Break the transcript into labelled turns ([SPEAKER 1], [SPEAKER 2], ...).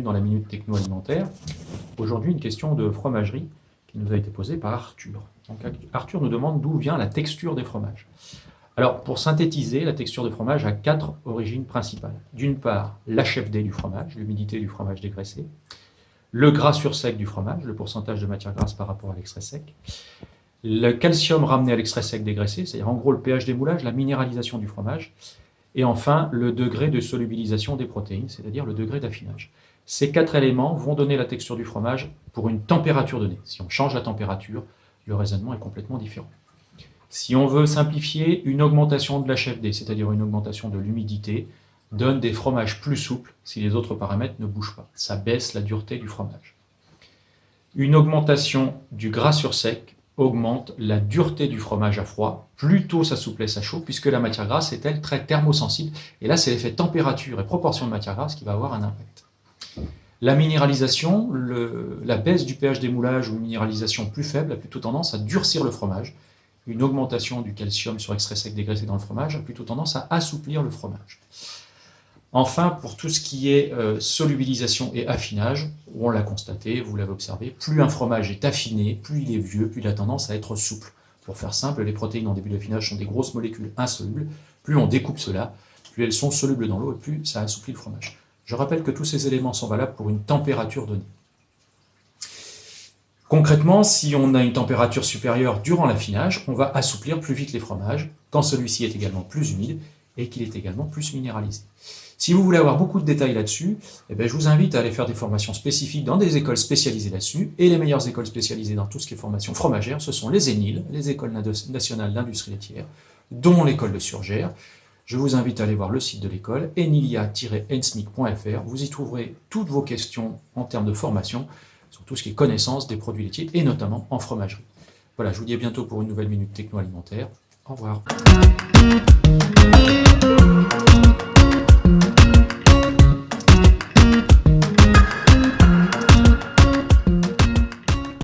[SPEAKER 1] bienvenue dans la Minute Techno Alimentaire. Aujourd'hui, une question de fromagerie qui nous a été posée par Arthur. Donc, Arthur nous demande d'où vient la texture des fromages. Alors, pour synthétiser, la texture de fromage a 4 origines principales. D'une part, l'HFD du fromage, l'humidité du fromage dégraissé, le gras sur sec du fromage, le pourcentage de matière grasse par rapport à l'extrait sec, le calcium ramené à l'extrait sec dégraissé, c'est-à-dire en gros le pH des moulages, la minéralisation du fromage, et enfin le degré de solubilisation des protéines, c'est-à-dire le degré d'affinage. Ces 4 éléments vont donner la texture du fromage pour une température donnée. Si on change la température, le raisonnement est complètement différent. Si on veut simplifier, une augmentation de l'HFD, c'est-à-dire une augmentation de l'humidité, donne des fromages plus souples si les autres paramètres ne bougent pas. Ça baisse la dureté du fromage. Une augmentation du gras sur sec augmente la dureté du fromage à froid, plutôt sa souplesse à chaud, puisque la matière grasse est, elle, très thermosensible. Et là, c'est l'effet température et proportion de matière grasse qui va avoir un impact. La minéralisation, la baisse du pH des moulages ou une minéralisation plus faible a plutôt tendance à durcir le fromage. Une augmentation du calcium sur extrait sec dégraissé dans le fromage a plutôt tendance à assouplir le fromage. Enfin, pour tout ce qui est solubilisation et affinage, on l'a constaté, vous l'avez observé, plus un fromage est affiné, plus il est vieux, plus il a tendance à être souple. Pour faire simple, les protéines en début d'affinage sont des grosses molécules insolubles. Plus on découpe cela, plus elles sont solubles dans l'eau et plus ça assouplit le fromage. Je rappelle que tous ces éléments sont valables pour une température donnée. Concrètement, si on a une température supérieure durant l'affinage, on va assouplir plus vite les fromages, quand celui-ci est également plus humide et qu'il est également plus minéralisé. Si vous voulez avoir beaucoup de détails là-dessus, je vous invite à aller faire des formations spécifiques dans des écoles spécialisées là-dessus, et les meilleures écoles spécialisées dans tout ce qui est formation fromagère, ce sont les ENIL, les écoles nationales d'industrie laitière, dont l'école de Surgères. Je vous invite à aller voir le site de l'école, enilia-ensmic.fr. Vous y trouverez toutes vos questions en termes de formation, sur tout ce qui est connaissance des produits laitiers, et notamment en fromagerie. Voilà, je vous dis à bientôt pour une nouvelle Minute Techno Alimentaire. Au revoir.